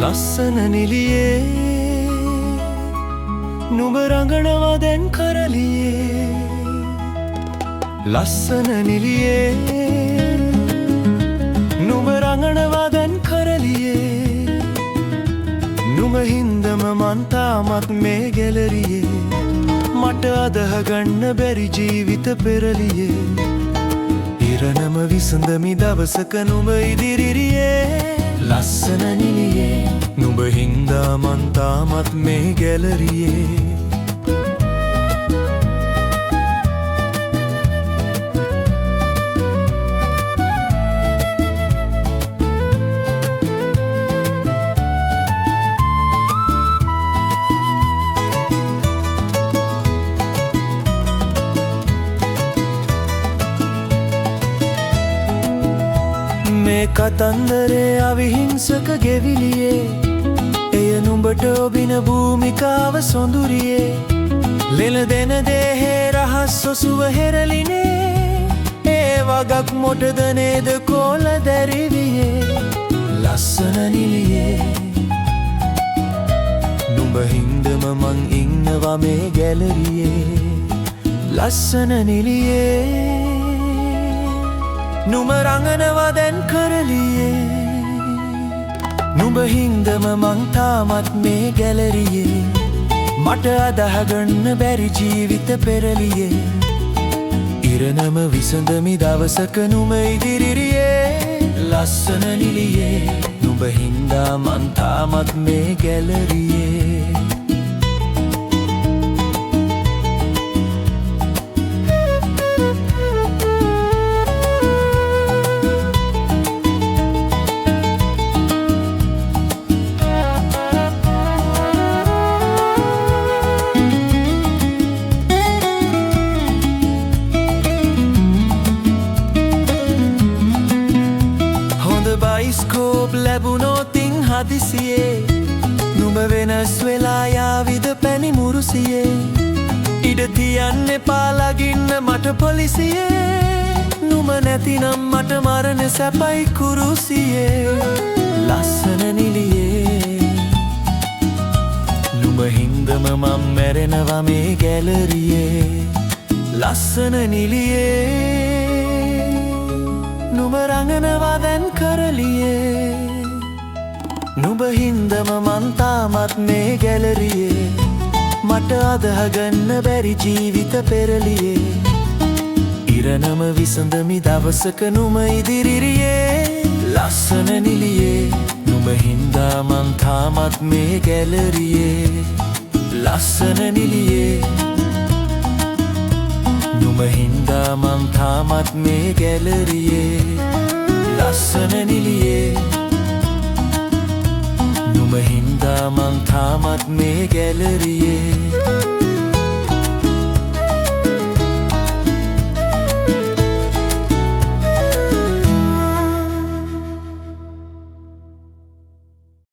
ලස්සන නිලියේ නුඹ රඟනවා දැන් කරලියේ ලස්සන නිලියේ නුඹ රඟනවා දැන් කරලියේ නුඹ හින්දම මන් තාමත් මේ ගැලරියේ මට අදහගන්න බැරි ජීවිත පෙරලියේ ඉරණම විසඳමි දවසක නුඹ ඉදිරියේ ලස්සන නිලියේ නුඹ හින්දා මන් තාමත් මේ ගැලරියේ මේ කතන්දරේ අවිහිංසක ගෙවිලියේ එය නුඹට ඔබින භූමිකාව සොඳුරියේ ලෙල දෙන දේහේ රහස් ඔසුව හෙරලිනේ ඒ වගක් මොටද නේද කෝල දැරිවියේ ලස්සන නිලියේ නුඹ හින්දම මං ඉන්නවා මේ ගැලරියේ ලස්සන නිලියේ නුඹ රඟනවා දැන් කරලියේ නුඹ හින්දම මං තාමත් මේ ගැලරියේ මට අදහගන්න බැරි ජීවිත පෙරලියේ ඉරණම විසඳමි දවසක නුඹ ඉදිරියේ ලස්සන නිලියේ නුඹ හින්දා මං තාමත් මේ ගැලරියේ බයිස්කෝප් ලැබුණෝතින් හදිසියේ නුඹ වෙනස් වෙලා යාවිද පැණි මුරුසියේ ඉඩ තියන්න එපා ලගින්න මට පොලිසියේ නුඹ නැතිනම් මට මරණ සැපයි කුරුසියේ ලස්සන නිලියේ නුඹ හින්දම මම මැරෙනවා මේ ගැලරියේ ලස්සන නිලියේ නුඹ රඟනවා දැන් කරලියේ නුඹ හින්දම මන් තාමත් මේ ගැලරියේ මට අදහගන්න බැරි ජීවිත පෙරලියේ ඉරණම විසඳමි දවසක නුඹ ඉදිරියේ ලස්සන නිලියේ නුඹ හින්දා මන් තාමත් මේ ගැලරියේ ලස්සන නිලියේ නුඹ හින්දා මං තාමත් මේ ගැලරියේ ලස්සන නිලියේ නුඹ හින්දා මං තාමත් මේ ගැලරියේ